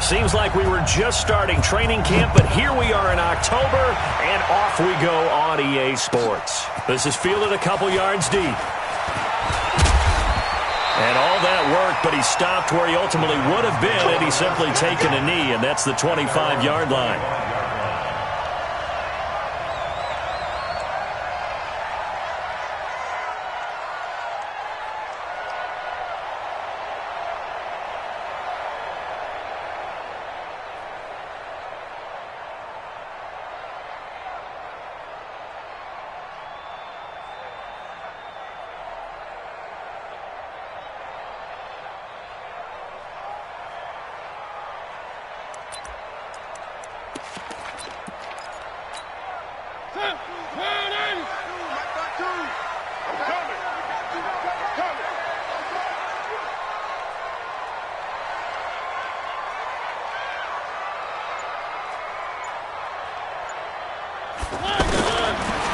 Seems like we were just starting training camp, but here we are in October, and off we go on EA Sports. This is fielded a couple yards deep. And all that work, but he stopped where he ultimately would have been had he simply taken a knee, and that's the 25-yard line.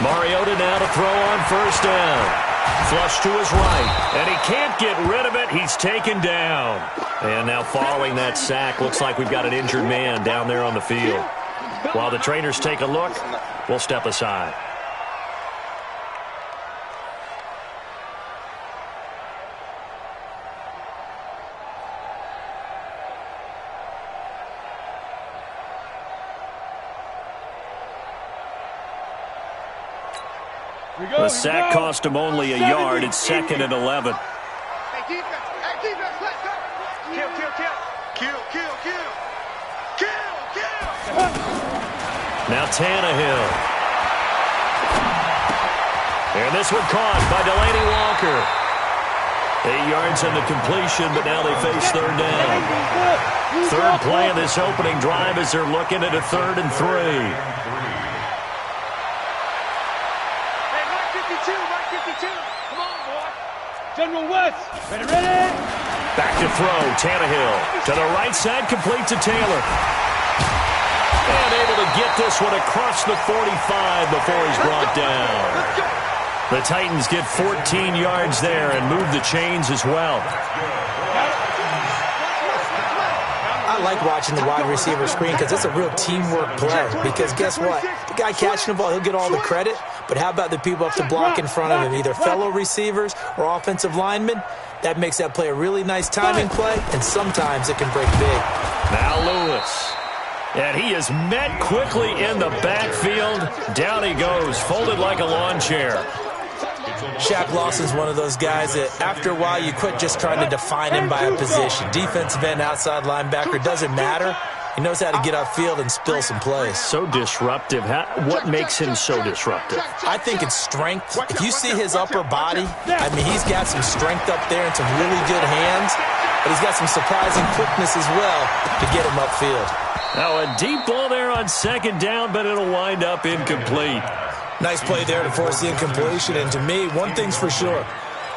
Mariota now to throw on first down. Flush to his right, and he can't get rid of it. He's taken down. And now following that sack, looks like we've got an injured man down there on the field. While the trainers take a look, we'll step aside. The sack cost him only a yard. It's 2nd and 11. Now Tannehill. And this one caught by Delaney Walker. 8 yards on the completion, but now they face third down. Third play of this opening drive as they're looking at a 3rd and 3. General West, ready. Back to throw, Tannehill. To the right side, complete to Taylor. And able to get this one across the 45 before he's brought down. The Titans get 14 yards there and move the chains as well. I like watching the wide receiver screen because it's a real teamwork play. Because guess what? The guy catching the ball, he'll get all the credit. But how about the people up to block in front of him, either fellow receivers or offensive linemen? That makes that play a really nice timing play, and sometimes it can break big. Now Lewis. And he is met quickly in the backfield. Down he goes, folded like a lawn chair. Shaq Lawson's one of those guys that after a while you quit just trying to define him by a position. Defensive end, outside linebacker, doesn't matter. He knows how to get upfield and spill some plays. So disruptive. What makes him so disruptive? I think it's strength. If you see his upper body, I mean, he's got some strength up there and some really good hands, but he's got some surprising quickness as well to get him upfield. Now a deep ball there on 2nd down, but it'll wind up incomplete. Nice play there to force the incompletion, and to me, one thing's for sure.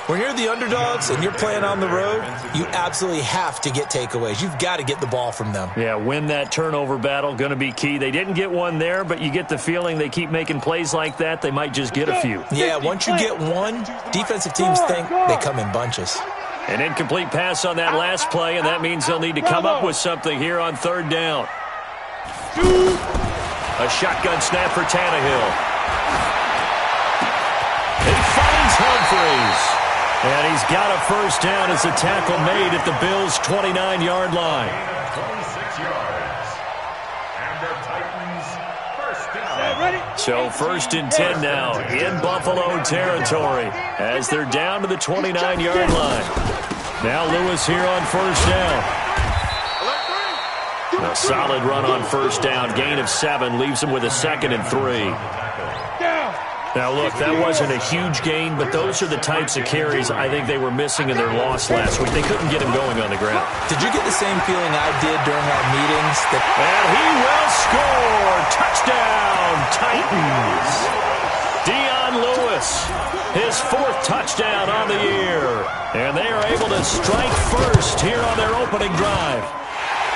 When you're the underdogs and you're playing on the road, you absolutely have to get takeaways. You've got to get the ball from them. Yeah, win that turnover battle, going to be key. They didn't get one there, but you get the feeling they keep making plays like that, they might just get a few. Yeah, once you get one, defensive teams think they come in bunches. An incomplete pass on that last play, and that means they'll need to come up with something here on 3rd down. A shotgun snap for Tannehill. He finds Humphries. And he's got a first down as a tackle made at the Bills' 29-yard line. 26 yards. And the Titans first down. So 1st and 10 now in Buffalo territory as they're down to the 29-yard line. Now Lewis here on first down. A solid run on first down. Gain of 7 leaves him with a 2nd and 3. Now, look, that wasn't a huge gain, but those are the types of carries I think they were missing in their loss last week. They couldn't get him going on the ground. Did you get the same feeling I did during our meetings? And he will score! Touchdown, Titans! Dion Lewis, his 4th touchdown on the year. And they are able to strike first here on their opening drive.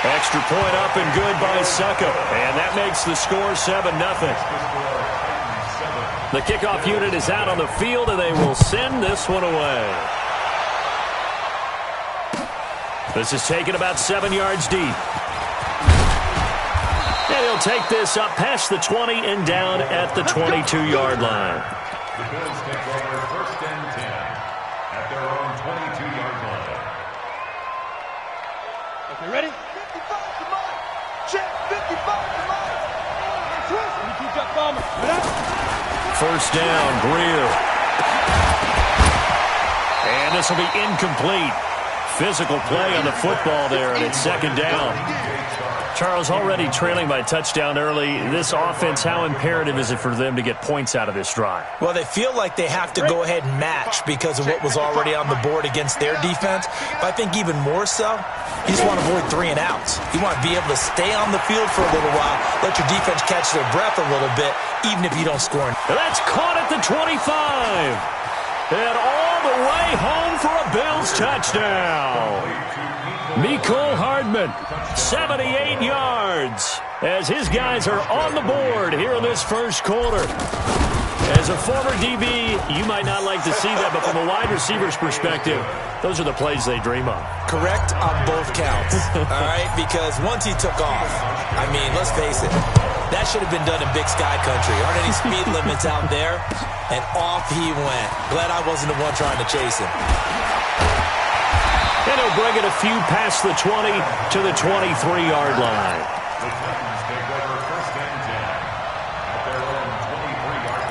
Extra point up and good by Suckup. And that makes the score 7-0. The kickoff unit is out on the field, and they will send this one away. This is taken about 7 yards deep. And he'll take this up past the 20 and down at the 22-yard line. The Bills take over 1st and 10 at their own 22-yard line. Okay, ready? 55 to mine. Check, 55 to mine. First down, Greer. And this will be incomplete. Physical play on the football there, and it's 2nd down. Charles, already trailing by touchdown early. This offense, how imperative is it for them to get points out of this drive? Well, they feel like they have to go ahead and match because of what was already on the board against their defense. But I think even more so, you just want to avoid 3 and outs. You want to be able to stay on the field for a little while, let your defense catch their breath a little bit, even if you don't score. That's caught at the 25. And all the way home for a Bills touchdown. Mecole Hardman, 78 yards, as his guys are on the board here in this first quarter. As a former DB, you might not like to see that, but from a wide receiver's perspective, those are the plays they dream of. Correct on both counts, all right? Because once he took off, I mean, let's face it, that should have been done in Big Sky Country. Aren't any speed limits out there? And off he went. Glad I wasn't the one trying to chase him. And he'll bring it a few past the 20 to the 23-yard line. The Titans take over 1st and 10 at their own 23-yard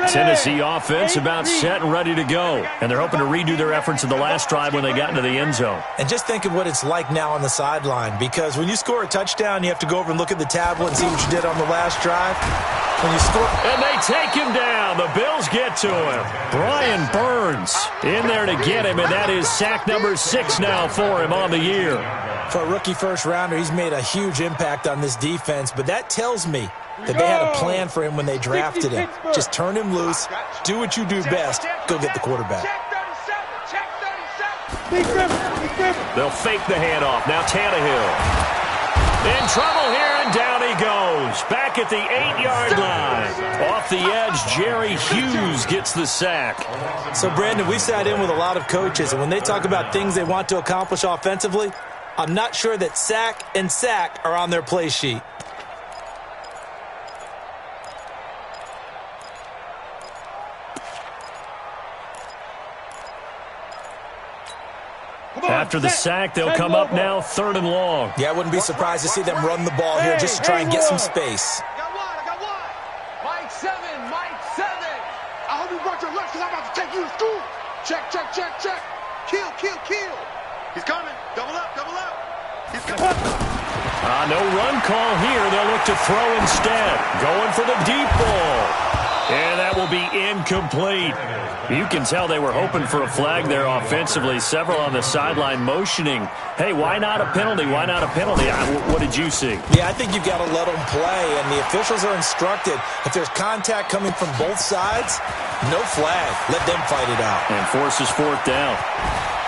line. Tennessee offense about set and ready to go. And they're hoping to redo their efforts in the last drive when they got into the end zone. And just think of what it's like now on the sideline, because when you score a touchdown, you have to go over and look at the tablet and see what you did on the last drive. When you score, and they take him down. The Bills get to him. Brian Burns in there to get him, and that is sack number 6 now for him on the year. For a rookie first-rounder, he's made a huge impact on this defense, but that tells me that they had a plan for him when they drafted him. Just turn him loose, do what you do best, go get the quarterback. They'll fake the handoff. Now Tannehill. In trouble here, and down he goes. Back at the 8-yard line. Off the edge, Jerry Hughes gets the sack. So, Brandon, we've sat in with a lot of coaches, and when they talk about things they want to accomplish offensively, I'm not sure that sack and sack are on their play sheet. After the sack, they'll come up now 3rd and long. Yeah, I wouldn't be surprised to see them run the ball here just to try and get some space. I got one. Mike 7. I hope you brought your lunch because I'm about to take you to school. Check. Kill. He's coming. Double up. He's coming. No run call here. They'll look to throw instead. Going for the deep ball. And that will be incomplete. You can tell they were hoping for a flag there offensively. Several on the sideline motioning. Hey, why not a penalty? Why not a penalty? What did you see? Yeah, I think you've got to let them play, and the officials are instructed. If there's contact coming from both sides, no flag. Let them fight it out. And forces 4th down.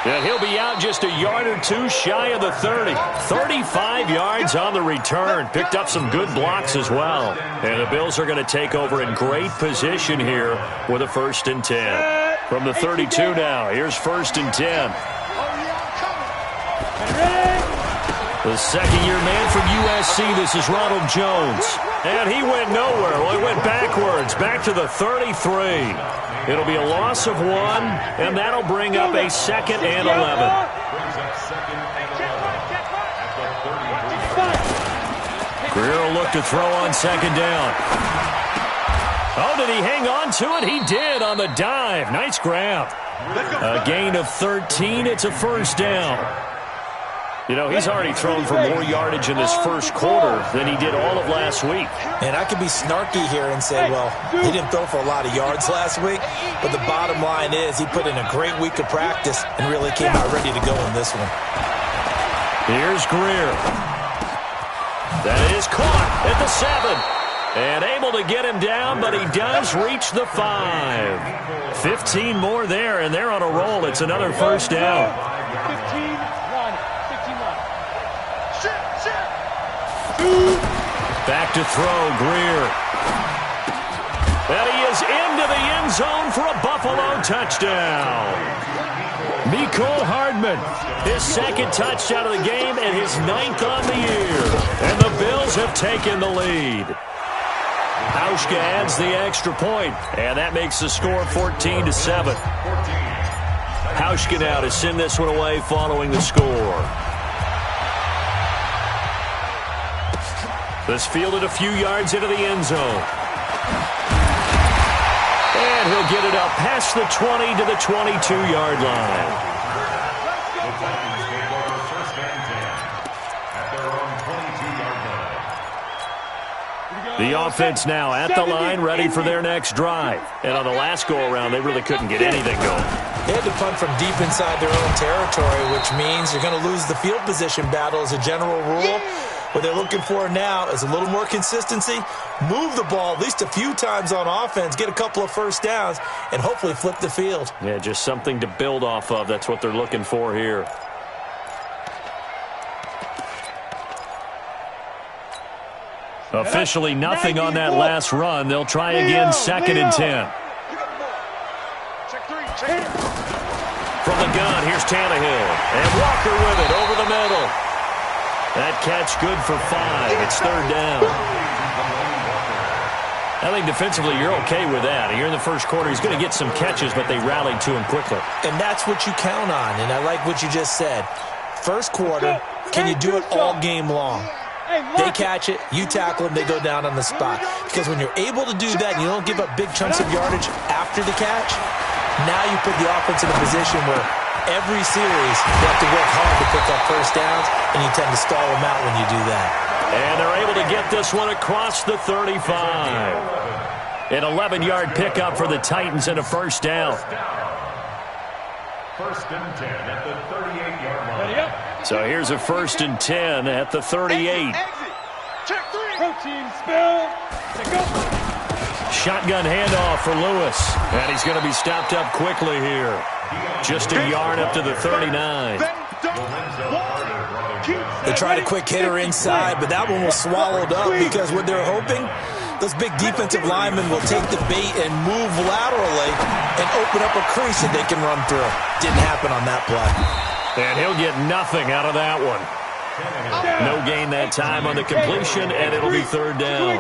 And he'll be out just a yard or two shy of the 30. 35 yards on the return. Picked up some good blocks as well. And the Bills are going to take over in great position here with a 1st and 10. From the 32 now, here's 1st and 10. The second-year man from USC, this is Ronald Jones. And he went nowhere. Well, he went backwards, back to the 33. It'll be a loss of 1, and that'll bring up a 2nd and 11. Brings up 2nd and 11 at the 33. Greer will look to throw on 2nd down. Oh, did he hang on to it? He did on the dive. Nice grab. A gain of 13. It's a 1st down. You know, he's already thrown for more yardage in this first quarter than he did all of last week. And I could be snarky here and say, well, he didn't throw for a lot of yards last week, but the bottom line is he put in a great week of practice and really came out ready to go in this one. Here's Greer. That is caught at the 7. And able to get him down, but he does reach the 5. 15 more there, and they're on a roll. It's another 1st down. 15-1. Back to throw, Greer. And he is into the end zone for a Buffalo touchdown. Mecole Hardman, his second touchdown of the game and his 9th on the year. And the Bills have taken the lead. Hauschka adds the extra point, and that makes the score 14-7. Hauschka now to send this one away following the score. This fielded a few yards into the end zone. And he'll get it up past the 20 to the 22-yard line. The Titans take over first and 10 at their own 22-yard line. The offense now at the line, ready for their next drive. And on the last go-around, they really couldn't get anything going. They had to punt from deep inside their own territory, which means you're going to lose the field position battle as a general rule. What they're looking for now is a little more consistency, move the ball at least a few times on offense, get a couple of first downs, and hopefully flip the field. Yeah, just something to build off of. That's what they're looking for here. Officially nothing on that last run. They'll try again, 2nd and 10. From the gun, here's Tannehill. And Walker with it over the middle. That catch good for 5. It's 3rd down. I think defensively you're okay with that. You're in the first quarter. He's going to get some catches, but they rallied to him quickly. And that's what you count on, and I like what you just said. First quarter, can you do it all game long? They catch it, you tackle them, they go down on the spot. Because when you're able to do that and you don't give up big chunks of yardage after the catch, now you put the offense in a position where every series you have to work hard to pick up first downs, and you tend to stall them out when you do that. And they're able to get this one across the 35. An 11-yard pickup for the Titans and a first down. First and 10 at the 38-yard line. So here's a 1st and 10 at the 38. Protein spill. Shotgun handoff for Lewis. And he's going to be stopped up quickly here. Just a yard up to the 39. They tried a quick hitter inside, but that one was swallowed up because what they're hoping, those big defensive linemen will take the bait and move laterally and open up a crease that they can run through. Didn't happen on that play. And he'll get nothing out of that one. No gain that time on the completion, and it'll be 3rd down.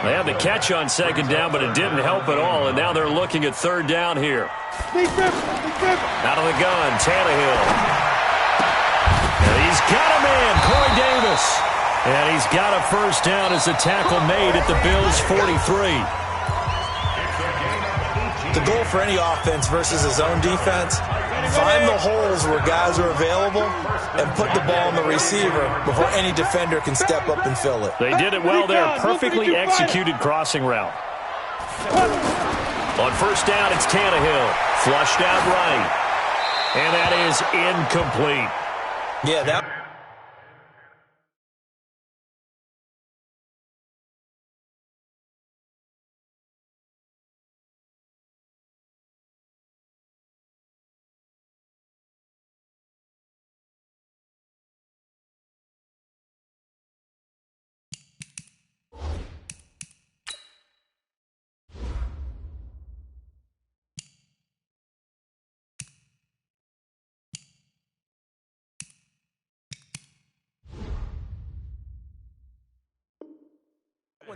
They had the catch on 2nd down, but it didn't help at all, and now they're looking at 3rd down here. Out of the gun, Tannehill. And he's got a man, Corey Davis. And he's got a first down as the tackle made at the Bills' 43. The goal for any offense versus a zone defense, find the holes where guys are available and put the ball on the receiver before any defender can step up and fill it. They did it well there. Perfectly executed crossing route. On first down, it's Tannehill. Flushed out right. And that is incomplete. Yeah, that...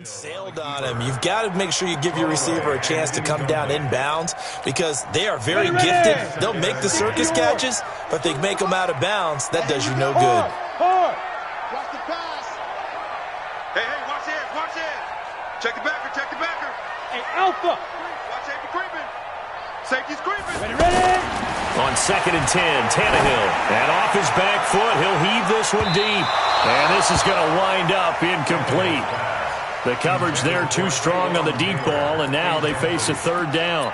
sailed on him. You've got to make sure you give your receiver a chance to come down inbounds because they are very gifted. They'll make the circus catches, but they make them out of bounds. That does you no good. Watch the pass. Hey, watch it, watch it. Check the backer, check the backer. Hey, Alpha. Watch safety creeping. Safety's creeping. Ready? On 2nd and 10, Tannehill. And off his back foot, he'll heave this one deep. And this is going to wind up incomplete. The coverage there too strong on the deep ball, and now they face a 3rd down.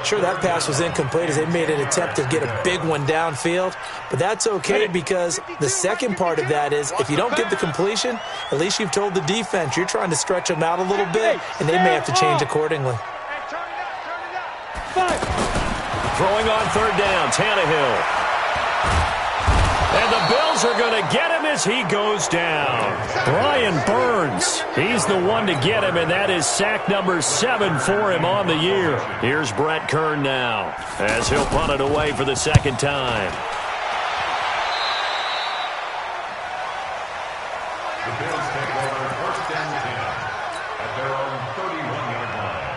Sure, that pass was incomplete as they made an attempt to get a big one downfield, but that's okay because the second part of that is if you don't get the completion, at least you've told the defense you're trying to stretch them out a little bit, and they may have to change accordingly. Throwing on 3rd down, Tannehill. And the Bills are going to get him as he goes down. Brian Burns, he's the one to get him, and that is sack number 7 for him on the year. Here's Brett Kern now as he'll punt it away for the second time. The Bills take over first and 10 at their own 31-yard line.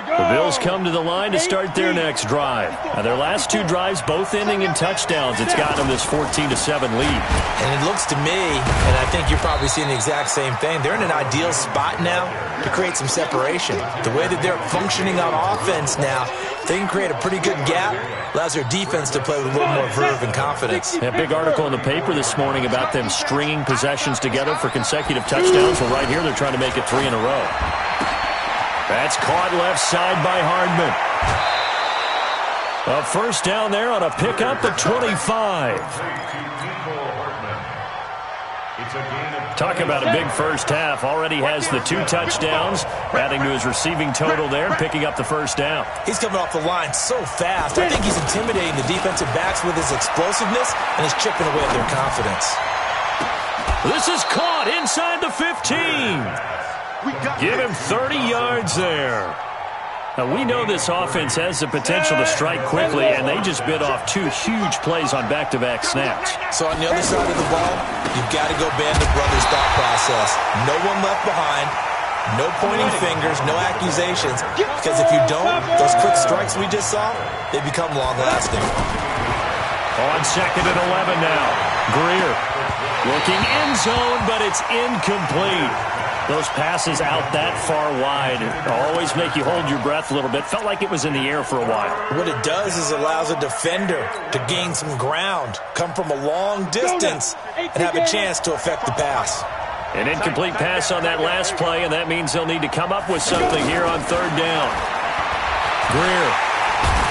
The Bills come to the line to start their next drive. Now, their last 2 drives, both ending in touchdowns. It's got them this 14-7 lead. And it looks to me, and I think you're probably seeing the exact same thing, they're in an ideal spot now to create some separation. The way that they're functioning on offense now, they can create a pretty good gap. Allows their defense to play with a little more verve and confidence. A big article in the paper this morning about them stringing possessions together for consecutive touchdowns. Well, right here, they're trying to make it 3 in a row. That's caught left side by Hardman. A first down there on a pickup at 25. Talk about a big first half. Already has the 2 touchdowns, adding to his receiving total there, picking up the first down. He's coming off the line so fast. I think he's intimidating the defensive backs with his explosiveness, and he's chipping away at their confidence. This is caught inside the 15. Give him 30 yards there. Now, we know this offense has the potential to strike quickly, and they just bit off 2 huge plays on back-to-back snaps. So on the other side of the ball, you've got to go band of brothers thought process. No one left behind, no pointing fingers, no accusations, because if you don't, those quick strikes we just saw, they become long-lasting. On 2nd and 11 now. Greer looking end zone, but it's incomplete. Those passes out that far wide always make you hold your breath a little bit. Felt like it was in the air for a while. What it does is allows a defender to gain some ground, come from a long distance, and have a chance to affect the pass. An incomplete pass on that last play, and that means they'll need to come up with something here on 3rd down. Greer.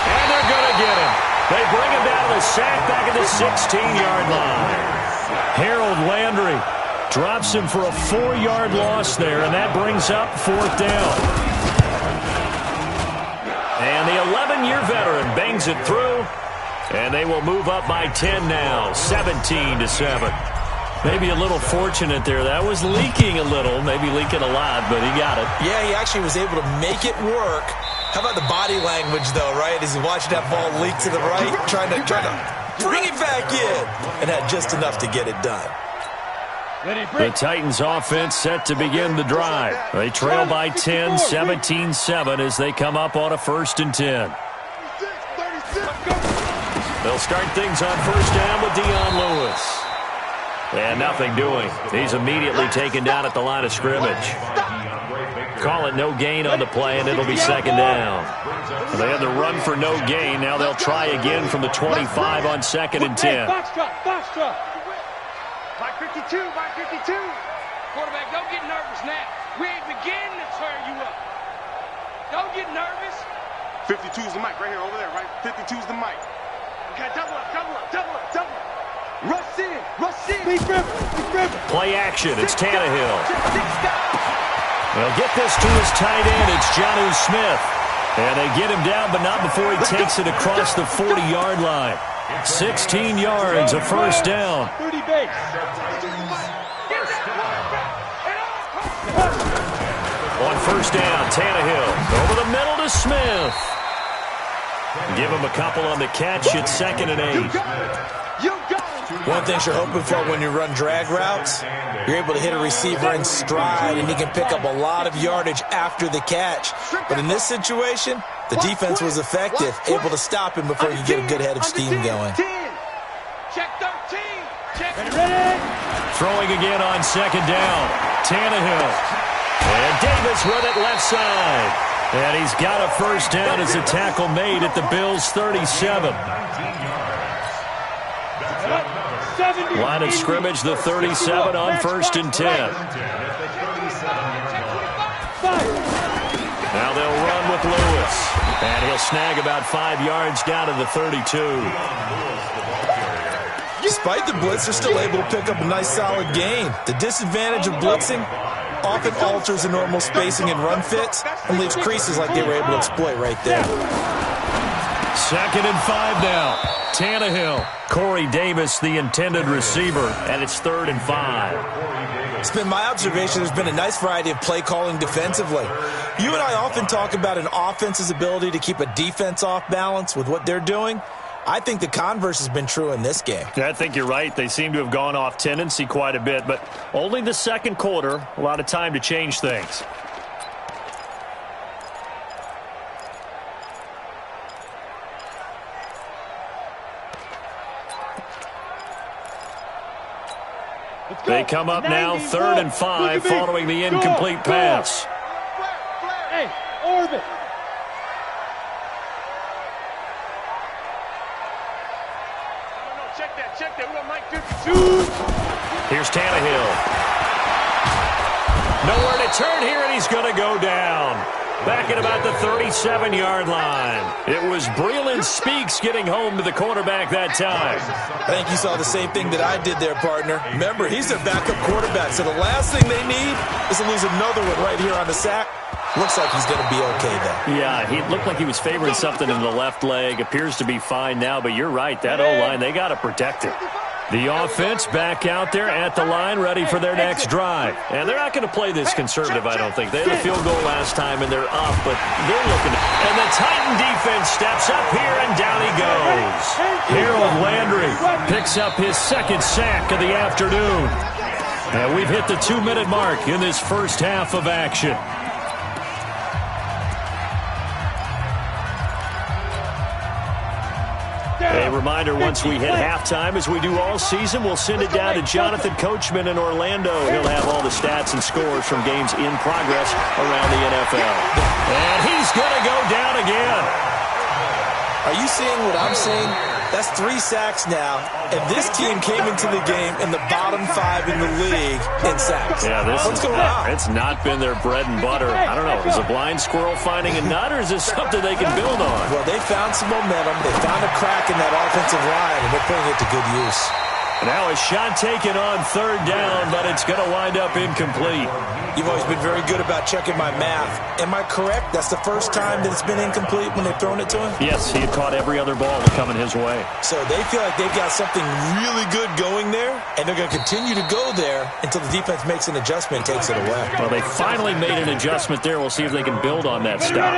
And they're going to get him. They bring him down to the sack back at the 16-yard line. Harold Landry drops him for a 4-yard loss there, and that brings up 4th down. And the 11-year veteran bangs it through, and they will move up by 10 now, 17-7. Maybe a little fortunate there. That was leaking a little, maybe leaking a lot, but he got it. Yeah, he actually was able to make it work. How about the body language, though, right? As he watched that ball leak to the right, trying to bring it back in, and had just enough to get it done. The Titans offense set to begin the drive. They trail by 10, 17-7 as they come up on a 1st and 10. They'll start things on 1st down with Dion Lewis. And nothing doing. He's immediately taken down at the line of scrimmage. Call it no gain on the play, and it'll be 2nd down. They had the run for no gain. Now they'll try again from the 25 on 2nd and 10. Mike 52, Mike 52. Quarterback, don't get nervous now. We ain't beginning to tear you up. Don't get nervous. 52 is the mic right here, over there, right? 52 is the mic. Okay, double up, double up, double up, double up. Rush in, rush in. Big river. Play action, it's Tannehill. They'll get this to his tight end, it's Jonnu Smith. And they get him down, but not before he takes it across the 40-yard line. 16 yards, a 1st down. On 1st down, Tannehill over the middle to Smith. Give him a couple on the catch. It's 2nd and 8. One thing you're hoping for when you run drag routes, you're able to hit a receiver in stride, and he can pick up a lot of yardage after the catch. But in this situation, the defense was effective, able to stop him before you get a good head of steam going. Check 13. Check. Throwing again on 2nd down. Tannehill. And Davis with it left side. And he's got a 1st down as a tackle made at the Bills' 37. Line of scrimmage, the 37 on 1st and 10. Now they'll run with Lewis. And he'll snag about 5 yards down to the 32. Despite the blitz, they're still able to pick up a nice solid gain. The disadvantage of blitzing often alters the normal spacing and run fits and leaves creases like they were able to exploit right there. 2nd and 5 now. Tannehill. Corey Davis, the intended receiver, and it's 3rd and 5. It's been my observation there's been a nice variety of play calling defensively. You and I often talk about an offense's ability to keep a defense off balance with what they're doing. I think the converse has been true in this game. Yeah, I think you're right. They seem to have gone off tendency quite a bit, but only the second quarter, a lot of time to change things. They come up now, 3rd and 5, following the incomplete pass. Hey, orbit. Check that. We got Mike 52. Here's Tannehill. Nowhere to turn here, and he's going to go down. Back at about the 37-yard line. It was Breeland Speaks getting home to the quarterback that time. I think you saw the same thing that I did there, partner. Remember, he's their backup quarterback, so the last thing they need is to lose another one right here on the sack. Looks like he's going to be okay, though. Yeah, he looked like he was favoring something in the left leg. Appears to be fine now, but you're right. That O-line, they got to protect it. The offense back out there at the line, ready for their next drive. And they're not going to play this conservative, I don't think. They had a field goal last time, and they're up, but they're looking. And the Titan defense steps up here, and down he goes. Harold Landry picks up his 2nd sack of the afternoon. And we've hit the 2-minute mark in this first half of action. A reminder, once we hit halftime, as we do all season, we'll send it down to Jonathan Coachman in Orlando. He'll have all the stats and scores from games in progress around the NFL. And he's going to go down again. Are you seeing what I'm seeing? That's 3 sacks now, and this team came into the game in the bottom 5 in the league in sacks. Yeah, what's going on? It's not been their bread and butter. I don't know. Is a blind squirrel finding a nut, or is this something they can build on? Well, they found some momentum. They found a crack in that offensive line, and they're putting it to good use. Now a shot taken on 3rd down, but it's going to wind up incomplete. You've always been very good about checking my math. Am I correct? That's the first time that it's been incomplete when they've thrown it to him? Yes, he had caught every other ball coming his way. So they feel like they've got something really good going there, and they're going to continue to go there until the defense makes an adjustment and takes it away. Well, they finally made an adjustment there. We'll see if they can build on that stop.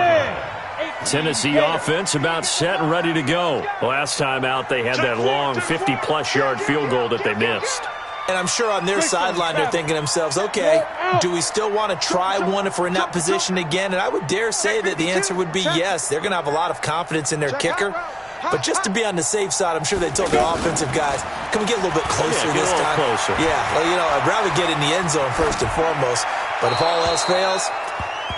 Tennessee offense about set and ready to go. Last time out, they had that long 50-plus yard field goal that they missed. And I'm sure on their sideline they're thinking to themselves, okay, do we still want to try one if we're in that position again? And I would dare say that the answer would be yes. They're going to have a lot of confidence in their kicker. But just to be on the safe side, I'm sure they told their offensive guys, can we get a little bit closer this time? Closer. Yeah, well, you know, I'd rather get in the end zone first and foremost. But if all else fails,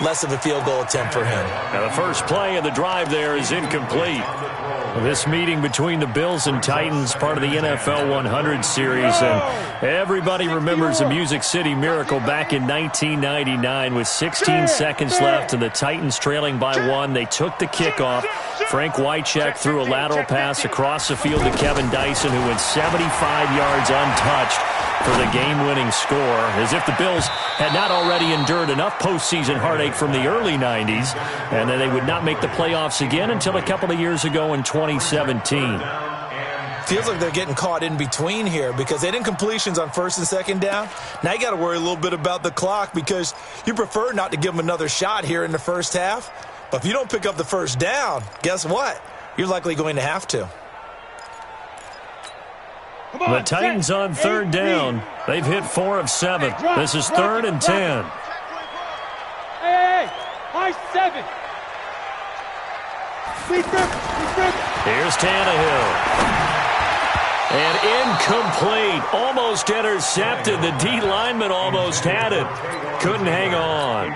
less of a field goal attempt for him. Now the first play of the drive there is incomplete. This meeting between the Bills and Titans, part of the NFL 100 series, and everybody remembers the Music City Miracle back in 1999 with 16 seconds left and the Titans trailing by 1. They took the kickoff. Frank Wycheck threw a lateral pass across the field to Kevin Dyson, who went 75 yards untouched for the game-winning score, as if the Bills had not already endured enough postseason heartache from the early 90s, and then they would not make the playoffs again until a couple of years ago in 2017. Feels like they're getting caught in between here because they didn't completions on 1st and 2nd down. Now you got to worry a little bit about the clock because you prefer not to give them another shot here in the first half. But if you don't pick up the 1st down, guess what? You're likely going to have to. The Titans on 3rd down. They've hit 4 of 7. This is 3rd and 10. Hey, high 7. Here's Tannehill. And incomplete. Almost intercepted. The D lineman almost had it. Couldn't hang on.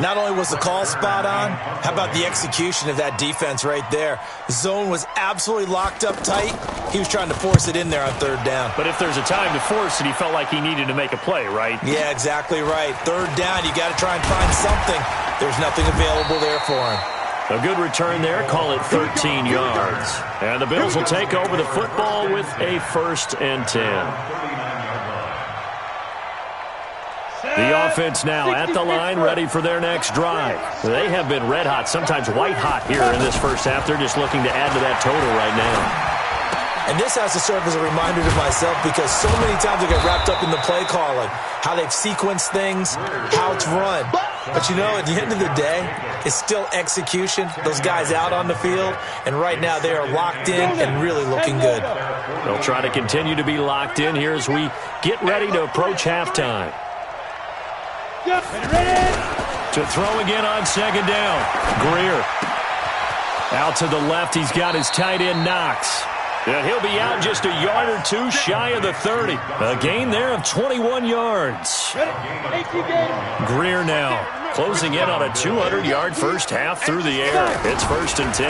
Not only was the call spot on, how about the execution of that defense right there? The zone was absolutely locked up tight. He was trying to force it in there on 3rd down. But if there's a time to force it, he felt like he needed to make a play, right? Yeah, exactly right. 3rd down, you got to try and find something. There's nothing available there for him. A good return there. Call it 13 yards. And the Bills will take over the football with a 1st and 10. The offense now at the line, ready for their next drive. They have been red hot, sometimes white hot here in this first half. They're just looking to add to that total right now. And this has to serve as a reminder to myself because so many times I get wrapped up in the play calling, how they've sequenced things, how it's run. But, you know, at the end of the day, it's still execution. Those guys out on the field, and right now they are locked in and really looking good. They'll try to continue to be locked in here as we get ready to approach halftime. To throw again on second down. Greer. Out to the left, he's got his tight end Knox. And he'll be out just a yard or two shy of the 30. A gain there of 21 yards. Greer now closing in on a 200-yard first half through the air. It's 1st and 10.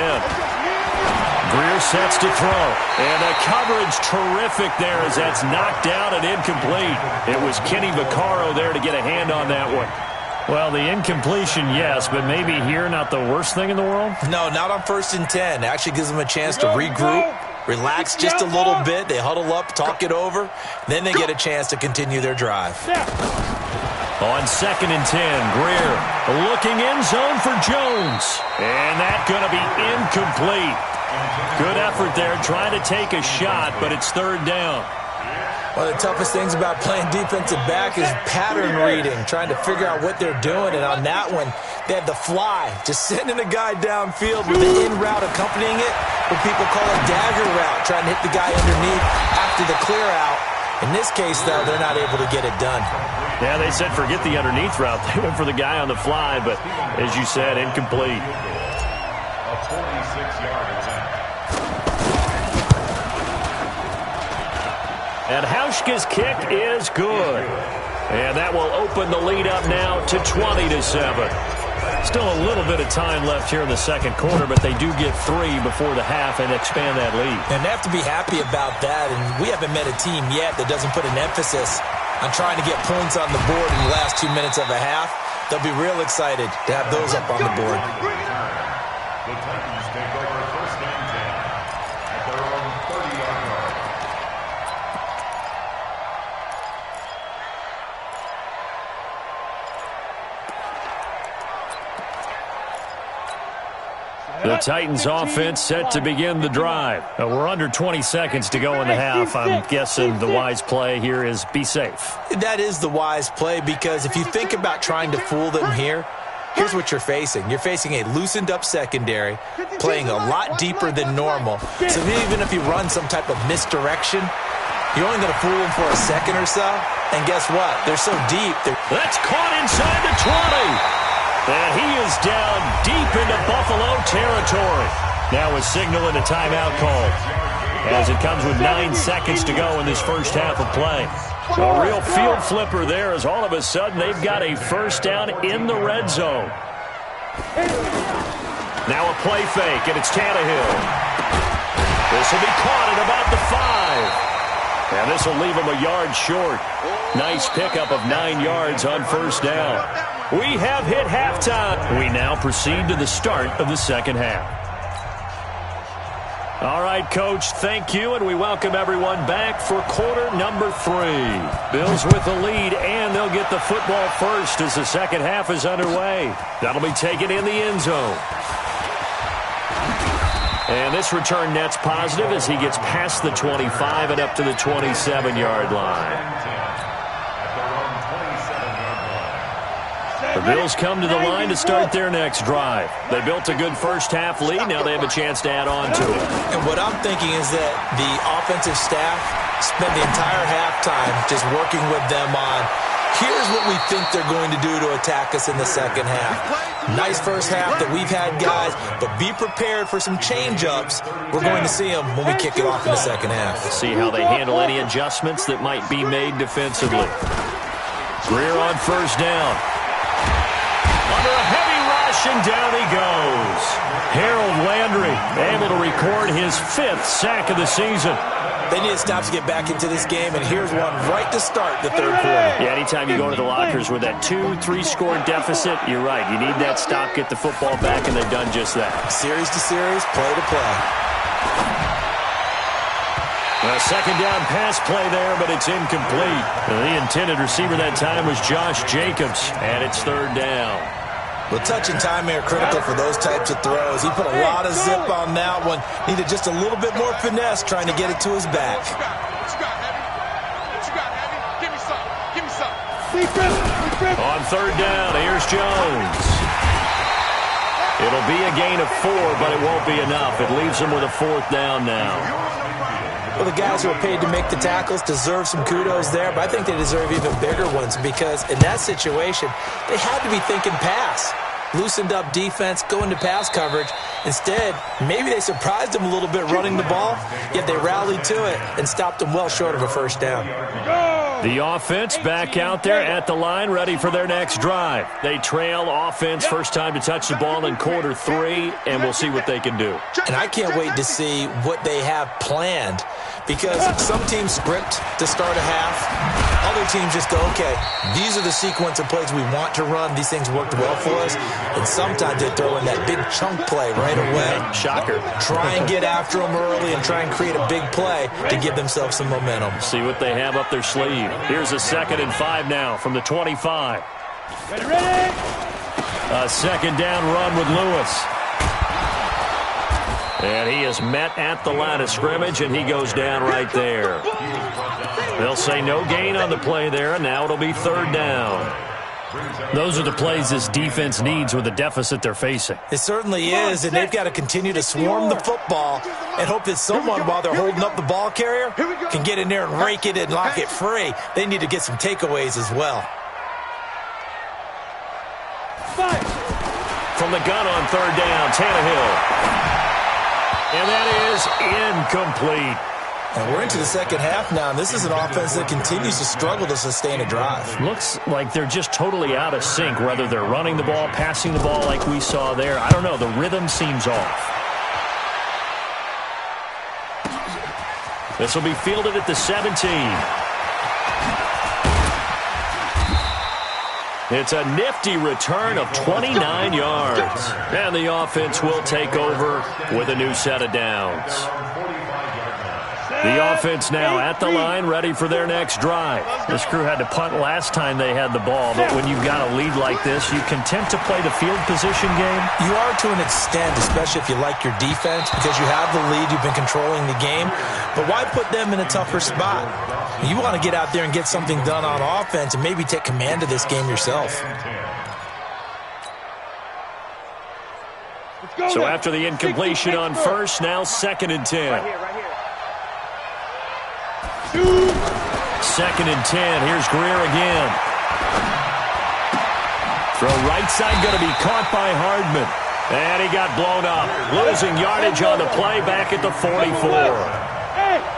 Greer sets to throw. And the coverage terrific there as that's knocked down and incomplete. It was Kenny Vaccaro there to get a hand on that one. Well, the incompletion, yes, but maybe here not the worst thing in the world? No, not on 1st and 10. It actually gives them a chance to regroup, relax just a little bit. They huddle up, talk it over. Then they get a chance to continue their drive. On 2nd and 10, Greer looking end zone for Jones. And that's going to be incomplete. Good effort there, trying to take a shot, but it's 3rd down. One of the toughest things about playing defensive back is pattern reading, trying to figure out what they're doing. And on that one, they had the fly, just sending a guy downfield with the in route accompanying it, what people call a dagger route, trying to hit the guy underneath after the clear out. In this case, though, they're not able to get it done. Yeah, they said forget the underneath route. They went for the guy on the fly, but as you said, incomplete. A 46-yard attempt. And Hauschka's kick is good. And that will open the lead up now to 20-7. Still a little bit of time left here in the second quarter, but they do get 3 before the half and expand that lead. And they have to be happy about that. And we haven't met a team yet that doesn't put an emphasis on trying to get points on the board in the last 2 minutes of a half. They'll be real excited to have those up on the board. The Titans take over 1st and 10 at their own 30-yard line. The Titans offense set to begin the drive. We're under 20 seconds to go in the half. I'm guessing the wise play here is be safe. That is the wise play because if you think about trying to fool them here, here's what you're facing. You're facing a loosened up secondary, playing a lot deeper than normal. So even if you run some type of misdirection, you're only going to fool them for a second or so. And guess what? They're so deep. That's caught inside the 20. And he is down deep into Buffalo territory. Now is signaling a timeout call as it comes with 9 seconds to go in this first half of play. A real field flipper there as all of a sudden they've got a first down in the red zone. Now a play fake, and it's Tannehill. This will be caught at about the 5. And this will leave him a yard short. Nice pickup of 9 yards on first down. We have hit halftime. We now proceed to the start of the second half. All right, Coach, thank you, and we welcome everyone back for quarter number 3. Bills with the lead, and they'll get the football first as the second half is underway. That'll be taken in the end zone. And this return net's positive as he gets past the 25 and up to the 27-yard line. The Bills come to the line to start their next drive. They built a good first half lead. Now they have a chance to add on to it. And what I'm thinking is that the offensive staff spend the entire halftime just working with them on, here's what we think they're going to do to attack us in the second half. Nice first half that we've had, guys, but be prepared for some change-ups. We're going to see them when we kick it off in the second half. See how they handle any adjustments that might be made defensively. Greer on first down. Under a heavy rush, and down he goes. Harold Landry able to record his 5th sack of the season. They need to stop to get back into this game, and here's one right to start the third quarter. Yeah, anytime you go to the lockers with that 2-3 score deficit, you're right. You need that stop, get the football back, and they've done just that. Series to series, play to play. A second down pass play there, but it's incomplete. The intended receiver that time was Josh Jacobs, and it's third down. Well, touch and timing are critical for those types of throws. He put a lot of zip on that one. Needed just a little bit more finesse trying to get it to his back. What you got, Heavy? What you got, Heavy? Give me some. Give me some. On third down, here's Jones. It'll be a gain of 4, but it won't be enough. It leaves him with a fourth down now. Well, the guys who are paid to make the tackles deserve some kudos there, but I think they deserve even bigger ones because in that situation, they had to be thinking pass. Loosened up defense, go into pass coverage. Instead, maybe they surprised them a little bit running the ball, yet they rallied to it and stopped them well short of a first down. The offense back out there at the line, ready for their next drive. They trail offense, first time to touch the ball in quarter 3, and we'll see what they can do. And I can't wait to see what they have planned because some teams script to start a half. Other teams just go, okay, these are the sequence of plays we want to run. These things worked well for us. And sometimes they throw in that big chunk play right away. Shocker. Try and get after them early and try and create a big play to give themselves some momentum. See what they have up their sleeve. Here's a 2nd and 5 now from the 25. Ready? A second down run with Lewis. And he is met at the line of scrimmage, and he goes down right there. They'll say no gain on the play there, and now it'll be third down. Those are the plays this defense needs with the deficit they're facing. It certainly is, and they've got to continue to swarm the football and hope that someone, while they're holding up the ball carrier, can get in there and rake it and lock it free. They need to get some takeaways as well. From the gun on third down, Tannehill. And that is incomplete. And we're into the second half now, and this is an offense that continues to struggle to sustain a drive. Looks like they're just totally out of sync, whether they're running the ball, passing the ball like we saw there. I don't know. The rhythm seems off. This will be fielded at the 17. It's a nifty return of 29 yards. And the offense will take over with a new set of downs. The offense now at the line, ready for their next drive. This crew had to punt last time they had the ball, but when you've got a lead like this, you content to play the field position game? You are to an extent, especially if you like your defense, because you have the lead, you've been controlling the game. But why put them in a tougher spot? You want to get out there and get something done on offense and maybe take command of this game yourself. So after the incompletion on first, now 2nd and 10. 2nd and 10. Here's Greer again. Throw right side going to be caught by Hardman. And he got blown up. Losing yardage on the play back at the 44.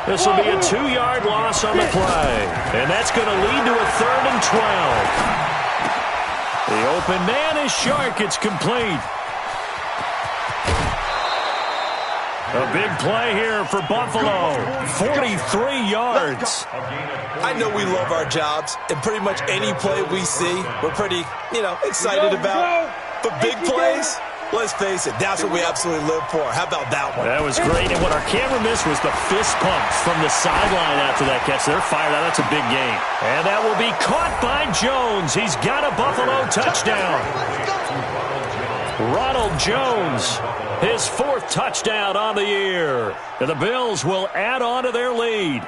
This will be a 2-yard loss on the play. And that's going to lead to a 3rd and 12. The open man is Shark. It's complete. A big play here for Buffalo. 43 yards. I know we love our jobs, and pretty much any play we see, we're pretty, excited about. But big plays, let's face it, that's what we absolutely live for. How about that one? That was great, and what our camera missed was the fist pumps from the sideline after that catch. They're fired out. That's a big game. And that will be caught by Jones. He's got a Buffalo touchdown. Ronald Jones, his 4th touchdown on the year. And the Bills will add on to their lead.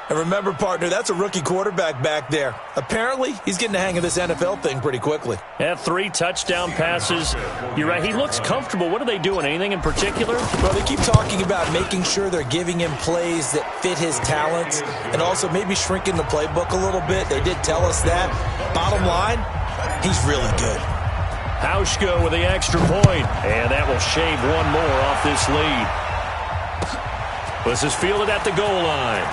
And remember, partner, that's a rookie quarterback back there. Apparently, he's getting the hang of this NFL thing pretty quickly. Had 3 touchdown passes. You're right, he looks comfortable. What are they doing? Anything in particular? Well, they keep talking about making sure they're giving him plays that fit his talents and also maybe shrinking the playbook a little bit. They did tell us that. Bottom line, he's really good. Hauschka with the extra point, and that will shave one more off this lead. This is fielded at the goal line.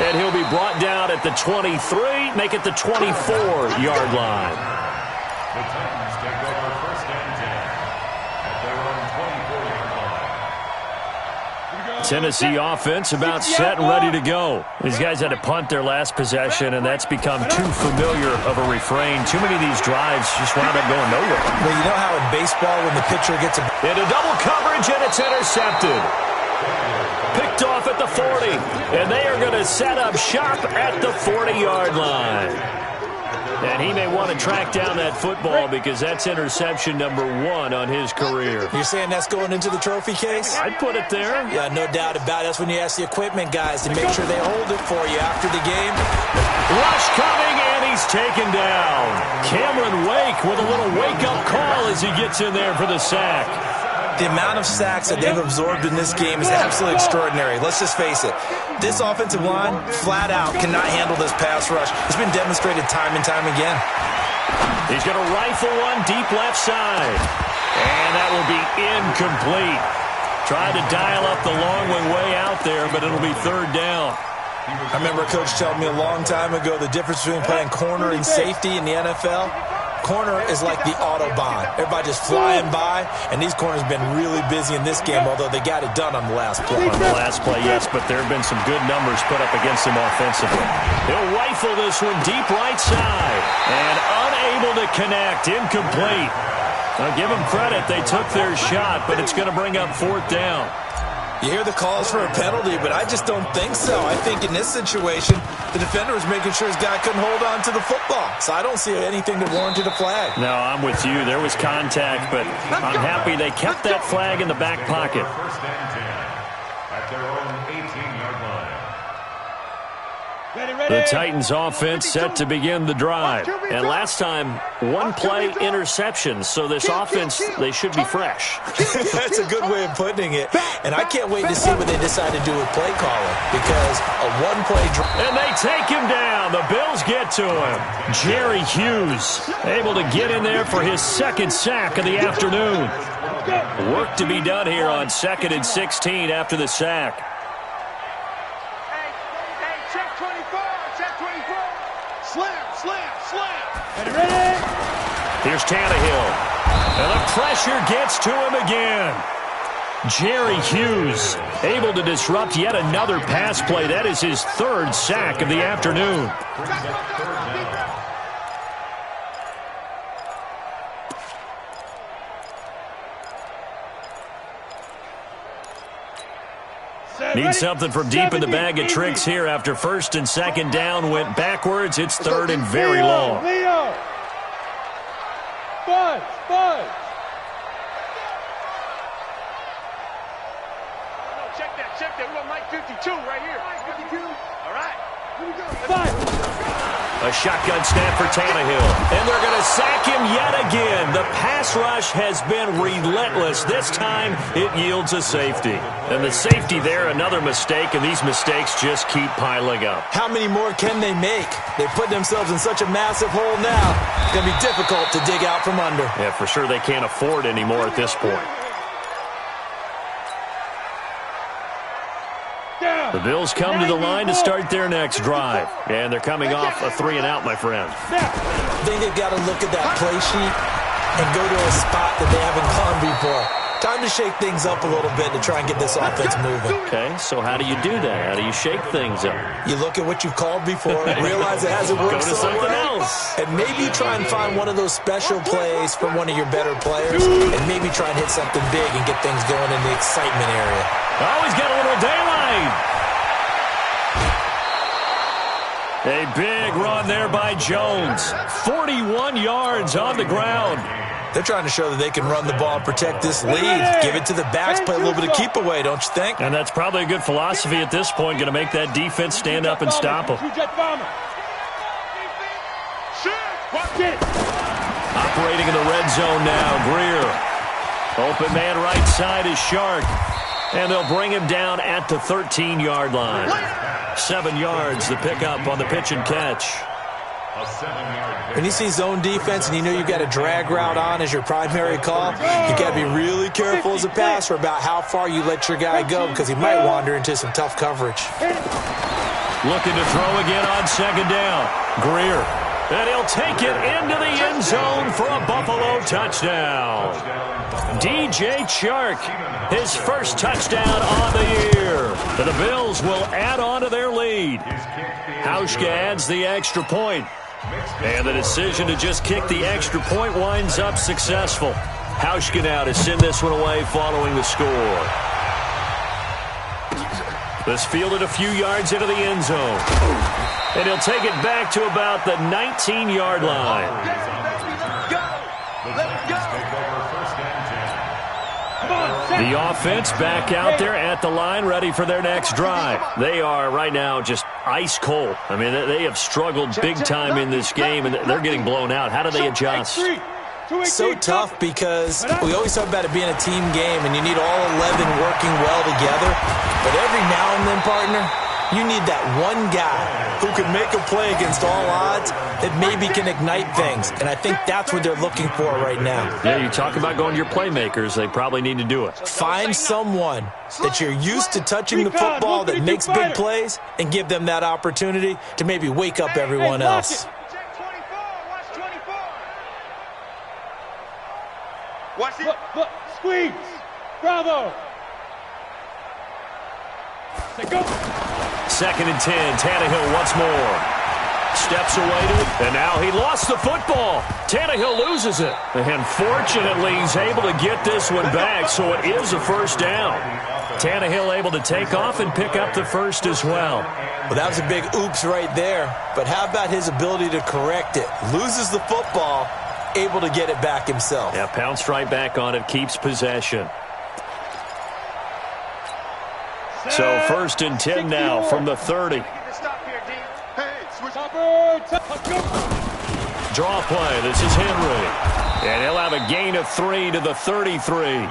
And he'll be brought down at the 23, make it the 24-yard line. The Titans take over 1st and 10 at their own 24-yard line. Tennessee offense about set and ready to go. These guys had to punt their last possession, and that's become too familiar of a refrain. Too many of these drives just wound up going nowhere. Well, you know how in baseball when the pitcher gets into double coverage, and it's intercepted. Picked picked off at the 40. And they are going to set up shop at the 40-yard line. And he may want to track down that football because that's interception number 1 on his career. You're saying that's going into the trophy case? I'd put it there. Yeah, no doubt about it. That's when you ask the equipment guys to make sure they hold it for you after the game. Rush coming, and he's taken down. Cameron Wake with a little wake-up call as he gets in there for the sack. The amount of sacks that they've absorbed in this game is absolutely extraordinary. Let's just face it. This offensive line, flat out, cannot handle this pass rush. It's been demonstrated time and time again. He's going to rifle one deep left side. And that will be incomplete. Tried to dial up the long one way out there, but it'll be third down. I remember a coach telling me a long time ago the difference between playing corner and safety in the NFL. Corner is like the Autobahn. Everybody just flying by, and these corners have been really busy in this game, although they got it done on the last play. On the last play, yes, but there have been some good numbers put up against him offensively. He'll rifle this one deep right side, and unable to connect, incomplete. Now, give them credit. They took their shot, but it's going to bring up fourth down. You hear the calls for a penalty, but I just don't think so. I think in this situation, the defender was making sure his guy couldn't hold on to the football. So I don't see anything that warranted a flag. No, I'm with you. There was contact, but I'm happy they kept that flag in the back pocket. First and 10 at their own 18-yard line. The Titans offense set to begin the drive. And last time, one play interception. So this offense, they should be fresh. That's a good way of putting it. And I can't wait to see what they decide to do with play calling. Because a one-play drive. And they take him down. The Bills get to him. Jerry Hughes able to get in there for his second sack of the afternoon. Work to be done here on 2nd and 16 after the sack. Here's Tannehill. And the pressure gets to him again. Jerry Hughes able to disrupt yet another pass play. That is his third sack of the afternoon. Need something from deep in the bag of tricks here after 1st and 2nd down went backwards. It's 3rd and very long. Leo! Buzz! Check that. We got Mike 52 right here. Mike 52. All right. Here we go. A shotgun snap for Tannehill. And they're going to sack him yet again. The pass rush has been relentless. This time, it yields a safety. And the safety there, another mistake, and these mistakes just keep piling up. How many more can they make? They put themselves in such a massive hole now. It's going to be difficult to dig out from under. Yeah, for sure they can't afford any more at this point. The Bills come to the line to start their next drive. And they're coming off a 3-and-out, my friend. I think they've got to look at that play sheet and go to a spot that they haven't gone before. Time to shake things up a little bit to try and get this offense moving. Okay, so how do you do that? How do you shake things up? You look at what you've called before, realize it hasn't worked Go to something else. and maybe try and find one of those special plays from one of your better players, and maybe try and hit something big and get things going in the excitement area. Oh, he's got a little daylight. A big run there by Jones. 41 yards on the ground. They're trying to show that they can run the ball and protect this lead. Give it to the backs, play a little bit of keep away, don't you think? And that's probably a good philosophy at this point, going to make that defense stand up and stop them. Operating in the red zone now, Greer. Open man right side is Shark. And they'll bring him down at the 13-yard line. 7 yards, the pickup on the pitch and catch. A 7-yard When you see zone defense and you know you've got a drag route on as your primary call, you've got to be really careful as a passer about how far you let your guy go because he might wander into some tough coverage. Looking to throw again on 2nd down. Greer. And he'll take it into the end zone for a Buffalo touchdown. DJ Chark, his first touchdown on the year. And the Bills will add on to their lead. Hauschka adds the extra point. And the decision to just kick the extra point winds up successful. Hauschka now to send this one away following the score. This fielded a few yards into the end zone. And he'll take it back to about the 19-yard line. The offense back out there at the line, ready for their next drive. They are right now just ice cold. I mean, they have struggled big time in this game, and they're getting blown out. How do they adjust? So tough because we always talk about it being a team game, and you need all 11 working well together. But every now and then, partner, you need that one guy who can make a play against all odds that maybe can ignite things. And I think that's what they're looking for right now. Yeah, you talk about going to your playmakers. They probably need to do it. Find someone that you're used to touching the football that makes big plays and give them that opportunity to maybe wake up everyone else. Watch it. Look, squeeze. Bravo. Go. 2nd and 10. Tannehill once more. Steps away to it, and now he lost the football. Tannehill loses it. And fortunately, he's able to get this one back, so it is a first down. Tannehill able to take off and pick up the first as well. Well, that was a big oops right there. But how about his ability to correct it? Loses the football, able to get it back himself. Yeah, pounced right back on it, keeps possession. So 1st and 10 now from the 30. Draw play. This is Henry. And he'll have a gain of 3 to the 33.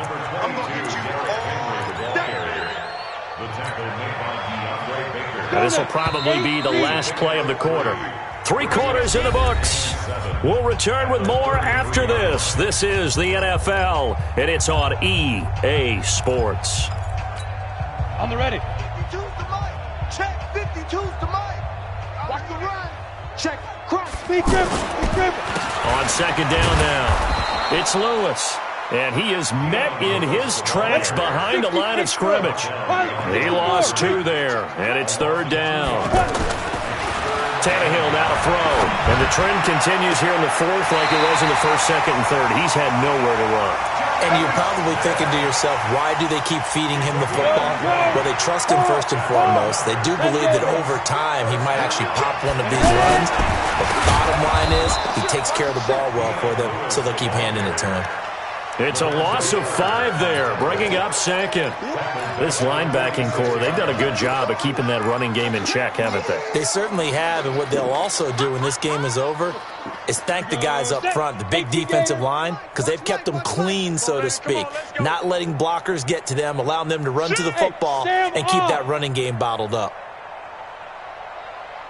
Now, this will probably be the last play of the quarter. 3 quarters in the books. We'll return with more after this. This is the NFL, and it's on EA Sports. On the ready. 52's the mic. Check. 52's the mic. Watch the run. Check. Cross. Speed grip. On 2nd down now, it's Lewis. And he is met in his tracks behind the line of scrimmage. He lost 2 there, and it's 3rd down. Tannehill now to throw. And the trend continues here in the 4th like it was in the 1st, 2nd, and 3rd. He's had nowhere to run. And you're probably thinking to yourself, why do they keep feeding him the football? Well, they trust him first and foremost. They do believe that over time he might actually pop one of these runs. But the bottom line is he takes care of the ball well for them, so they'll keep handing it to him. It's a loss of 5 there, bringing up 2nd. This linebacking core, they've done a good job of keeping that running game in check, haven't they? They certainly have, and what they'll also do when this game is over is thank the guys up front, the big defensive line, because they've kept them clean, so to speak, not letting blockers get to them, allowing them to run to the football and keep that running game bottled up.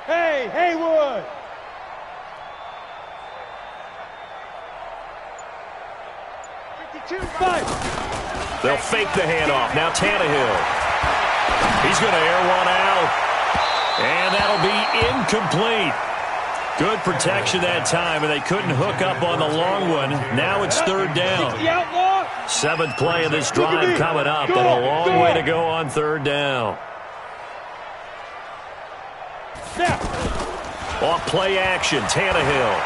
Hey, Haywood. They'll fake the handoff. Now Tannehill. He's going to air one out. And that'll be incomplete. Good protection that time, and they couldn't hook up on the long one. Now it's 3rd down. 7th play of this drive coming up, and a long way to go on 3rd down. Off play action, Tannehill.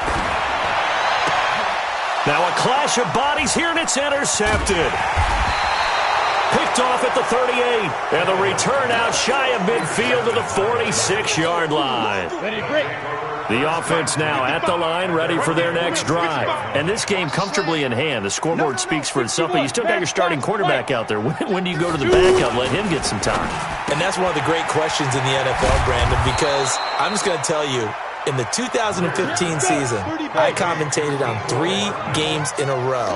Now a clash of bodies here, and it's intercepted. Picked off at the 38, and the return out shy of midfield to the 46-yard line. The offense now at the line, ready for their next drive. And this game comfortably in hand. The scoreboard speaks for itself, but you still got your starting quarterback out there. When do you go to the backup, let him get some time? And that's one of the great questions in the NFL, Brandon, because I'm just going to tell you, in the 2015 season, I commentated on 3 games in a row.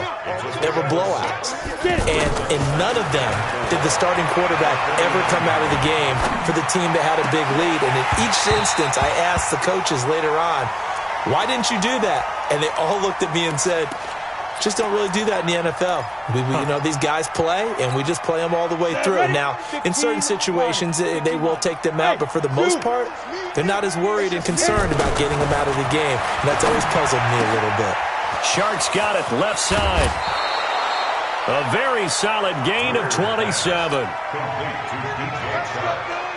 There were blowouts. And in none of them did the starting quarterback ever come out of the game for the team that had a big lead. And in each instance, I asked the coaches later on, why didn't you do that? And they all looked at me and said, just don't really do that in the NFL. You know, these guys play, and we just play them all the way through. Now, in certain situations, they will take them out, but for the most part, they're not as worried and concerned about getting them out of the game. And that's always puzzled me a little bit. Sharks got it, left side. A very solid gain of 27.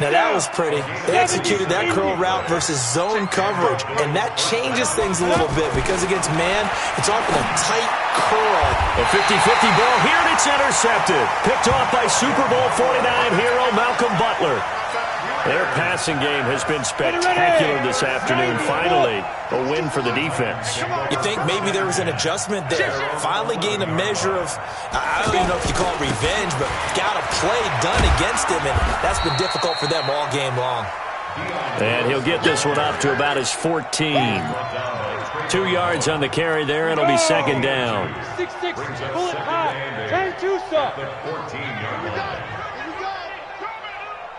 Now that was pretty. They executed that curl route versus zone coverage, and that changes things a little bit because against man, it's often a tight curl. A 50-50 ball here, and it's intercepted. Picked off by Super Bowl 49 hero Malcolm Butler. Their passing game has been spectacular this afternoon. Finally, a win for the defense. You think maybe there was an adjustment there. Finally gained a measure of, I don't even know if you call it revenge, but got a play done against him, and that's been difficult for them all game long. And he'll get this one up to about his 14. 2 yards on the carry there, and it'll be second down. 6-6, pull it high, turn two stop.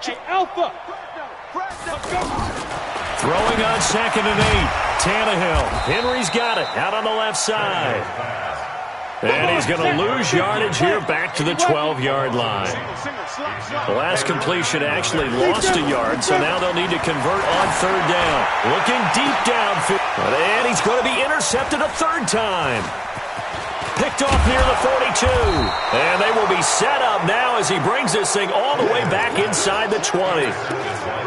Hey, Alpha. Throwing on 2nd and 8. Tannehill. Henry's got it out on the left side. And he's going to lose yardage here back to the 12-yard line. The last completion actually lost a yard, so now they'll need to convert on 3rd down. Looking deep downfield. And he's going to be intercepted a 3rd time. Picked off near the 42. And they will be set up now as he brings this thing all the way back inside the 20.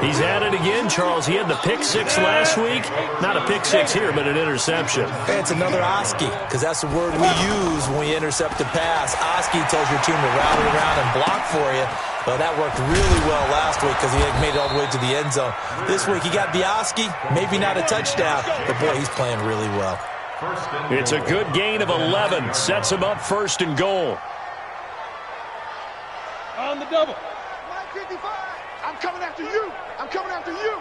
He's at it again, Charles. He had the pick 6 last week. Not a pick 6 here, but an interception. It's another Oski, because that's the word we use when we intercept a pass. Oski tells your team to route it around and block for you. Well, that worked really well last week because he had made it all the way to the end zone. This week he got the Oski, maybe not a touchdown, but boy, he's playing really well. It's a good gain of 11. Sets him up 1st and goal. On the double. 55. I'm coming after you. I'm coming after you.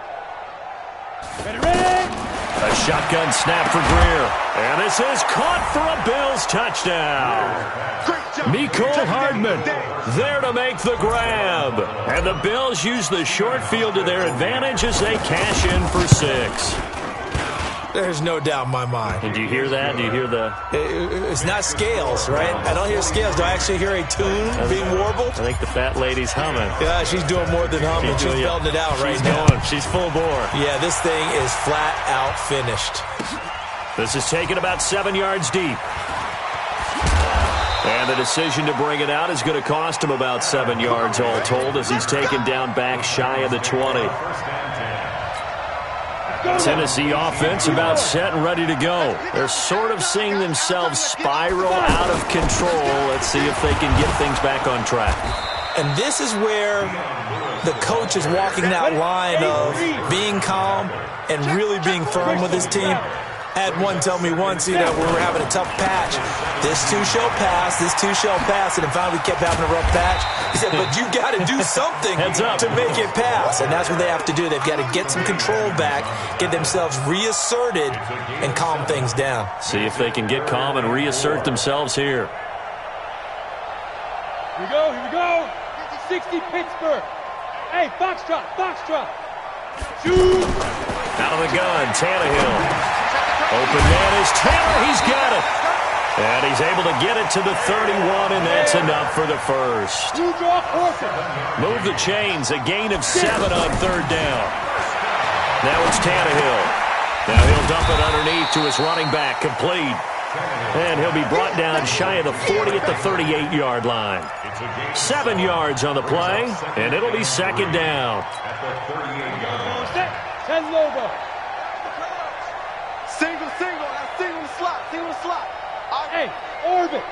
Ready. A shotgun snap for Greer. And this is caught for a Bills touchdown. Mecole Hardman there to make the grab. And the Bills use the short field to their advantage as they cash in for 6. There's no doubt in my mind. And do you hear that? Do you hear the... It's not scales, right? I don't hear scales. Do I actually hear a tune being warbled? I think the fat lady's humming. Yeah, she's doing more than humming. She's belting it out right now. She's full bore. Yeah, this thing is flat out finished. This is taken about 7 yards deep. And the decision to bring it out is going to cost him about 7 yards all told as he's taken down back shy of the 20. Tennessee offense about set and ready to go. They're sort of seeing themselves spiral out of control. Let's see if they can get things back on track. And this is where the coach is walking that line of being calm and really being firm with his team. Had one tell me once, we were having a tough patch. This too shall pass, this too shall pass. And then finally we kept having a rough patch. He said, but you got to do something to make it pass. And that's what they have to do. They've got to get some control back, get themselves reasserted, and calm things down. See if they can get calm and reassert themselves here. Here we go. 60 Pittsburgh. Hey, Foxtrot. Shoot. Out of the gun, Tannehill. Open man is Taylor. He's got it. And he's able to get it to the 31, and that's enough for the first. Move the chains. A gain of 7 on 3rd down. Now it's Tannehill. Now he'll dump it underneath to his running back. Complete. And he'll be brought down shy of the 40 at the 38-yard line. 7 yards on the play, and it'll be 2nd down. Send Lobo. Single, single the slot. Hey, orbit.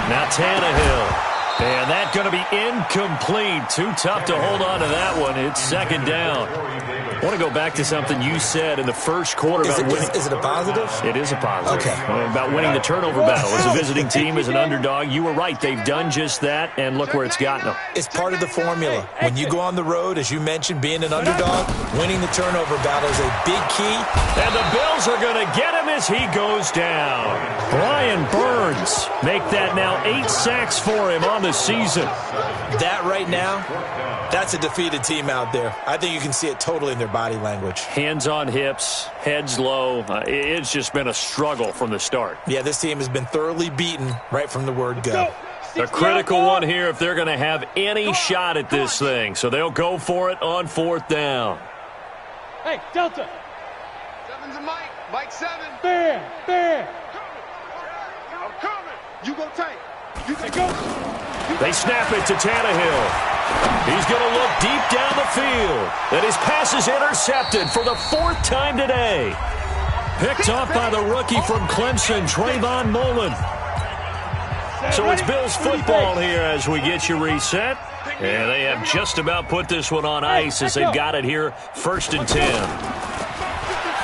Now Tannehill. And that's going to be incomplete. Too tough to hold on to that one. It's 2nd down. I want to go back to something you said in the first quarter about winning. Is it a positive? It is a positive. Okay. About winning the turnover battle. As a visiting team, as an underdog, you were right. They've done just that, and look where it's gotten them. It's part of the formula. When you go on the road, as you mentioned, being an underdog, winning the turnover battle is a big key. And the Bills are going to get him as he goes down. Brian Burns make that now 8 sacks for him on the season. That right now, that's a defeated team out there. I think you can see it totally in their body language. Hands on hips, heads low. It's just been a struggle from the start. Yeah, this team has been thoroughly beaten right from the word go. A critical one here if they're going to have any shot at this thing. So they'll go for it on 4th down. Hey, Delta. 7's a Mike. Mike 7. Bam. You go tight. You Go. They snap it to Tannehill. He's going to look deep down the field. And his pass is intercepted for the 4th time today. Picked up by the rookie from Clemson, Trayvon Mullen. So it's Bills football here as we get you reset. And they have just about put this one on ice as they've got it here, 1st and 10.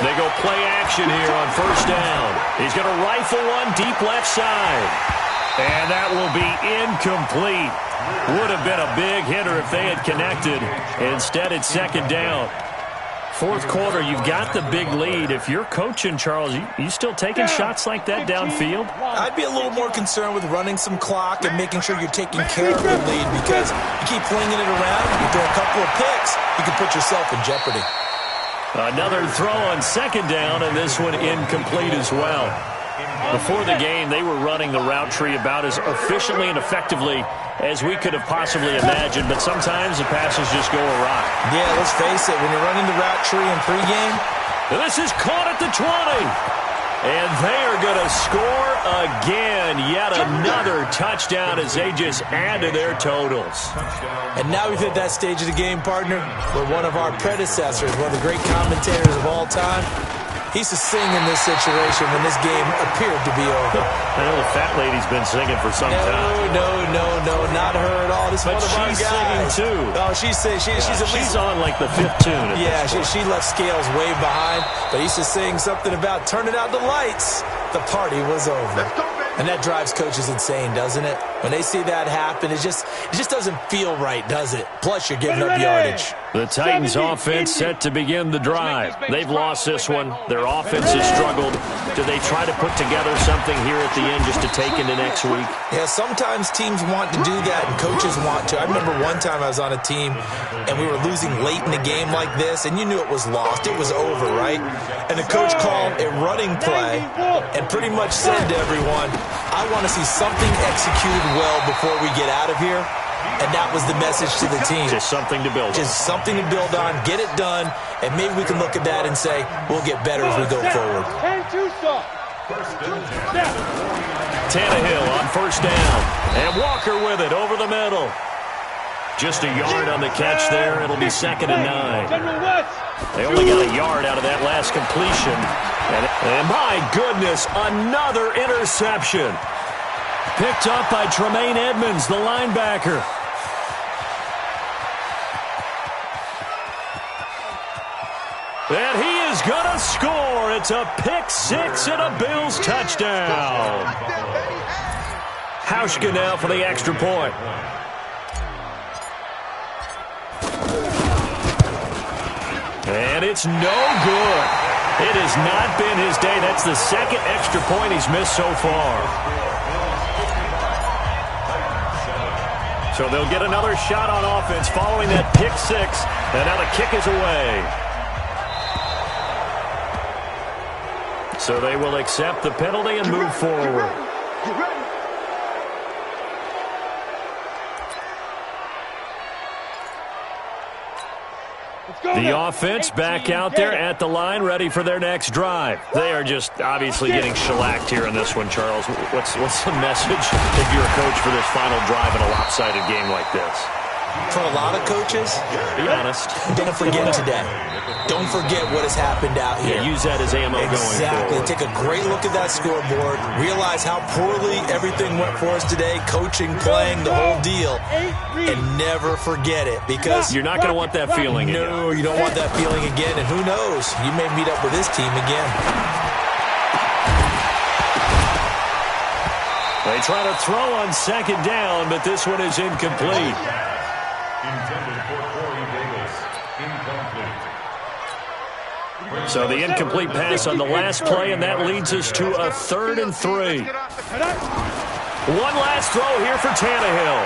They go play action here on 1st down. He's going to rifle one deep left side. And that will be incomplete. Would have been a big hitter if they had connected. Instead, it's 2nd down. 4th quarter, you've got the big lead. If you're coaching, Charles, you still taking shots like that downfield? I'd be a little more concerned with running some clock and making sure you're taking care of the lead, because you keep flinging it around, you throw a couple of picks, you can put yourself in jeopardy. Another throw on 2nd down, and this one incomplete as well. Before the game, they were running the route tree about as efficiently and effectively as we could have possibly imagined, but sometimes the passes just go awry. Yeah, let's face it, when you're running the route tree in pregame. This is caught at the 20. And they are going to score again. Yet another touchdown as they just add to their totals. And now we've hit that stage of the game, partner, where one of our predecessors, one of the great commentators of all time, he used to sing in this situation when this game appeared to be over. I know the fat lady's been singing for some time. No, not her at all. This is one of our guys. She's singing too. Oh, she's at least she's on like the 5th tune. Yeah, she left Scales way behind, but he used to sing something about turning out the lights. The party was over. Let's go, baby. And that drives coaches insane, doesn't it? When they see that happen, it just doesn't feel right, does it? Plus, you're giving up yardage. The Titans offense set to begin the drive. They've lost this one. Their offense has struggled. Do they try to put together something here at the end just to take into next week? Yeah, sometimes teams want to do that and coaches want to. I remember one time I was on a team and we were losing late in the game like this, and you knew it was lost. It was over, right? And the coach called a running play and pretty much said to everyone, I want to see something executed well before we get out of here. And that was the message to the team. Just something to build on. Just something to build on, get it done, and maybe we can look at that and say, we'll get better as we go forward. Tannehill on 1st down. And Walker with it over the middle. Just a yard on the catch there. It'll be 2nd and 9. They only got a yard out of that last completion. And my goodness, another interception. Picked up by Tremaine Edmonds, the linebacker. And he is going to score. It's a pick 6 and a Bills touchdown. Hauschka now for the extra point. And it's no good. It has not been his day. That's the 2nd extra point he's missed so far. So they'll get another shot on offense following that pick 6. And now the kick is away. So they will accept the penalty and move forward. The offense back out there at the line, ready for their next drive. They are just obviously getting shellacked here in this one, Charles. What's the message if you're a coach for this final drive in a lopsided game like this? For a lot of coaches, be honest. Don't forget today. Don't forget what has happened out here. Yeah, use that as ammo going forward. Exactly. Take a great look at that scoreboard. Realize how poorly everything went for us today. Coaching, playing, the whole deal. And never forget it, because you're not going to want that feeling again. No, you don't want that feeling again. And who knows? You may meet up with this team again. They try to throw on 2nd down, but this one is incomplete. Intended for Corey Davis. Incomplete. So the incomplete pass on the last play, and that leads us to a 3rd and 3. One last throw here for Tannehill.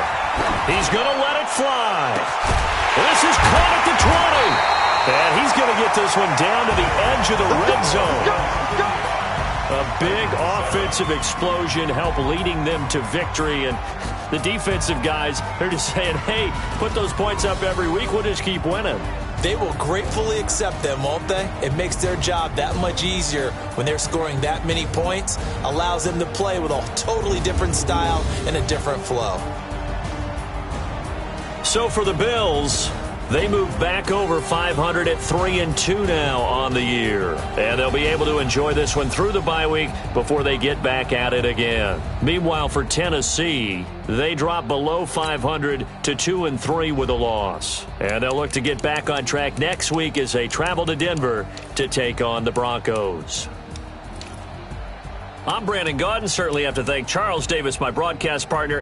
He's going to let it fly. This is caught at the 20. And he's going to get this one down to the edge of the red zone. A big offensive explosion helped leading them to victory. And the defensive guys, they're just saying, hey, put those points up every week. We'll just keep winning. They will gratefully accept them, won't they? It makes their job that much easier when they're scoring that many points, allows them to play with a totally different style and a different flow. So for the Bills, they move back over 500 at 3-2 now on the year. And they'll be able to enjoy this one through the bye week before they get back at it again. Meanwhile, for Tennessee, they drop below 500 to 2-3 with a loss. And they'll look to get back on track next week as they travel to Denver to take on the Broncos. I'm Brandon Gaudin. Certainly have to thank Charles Davis, my broadcast partner.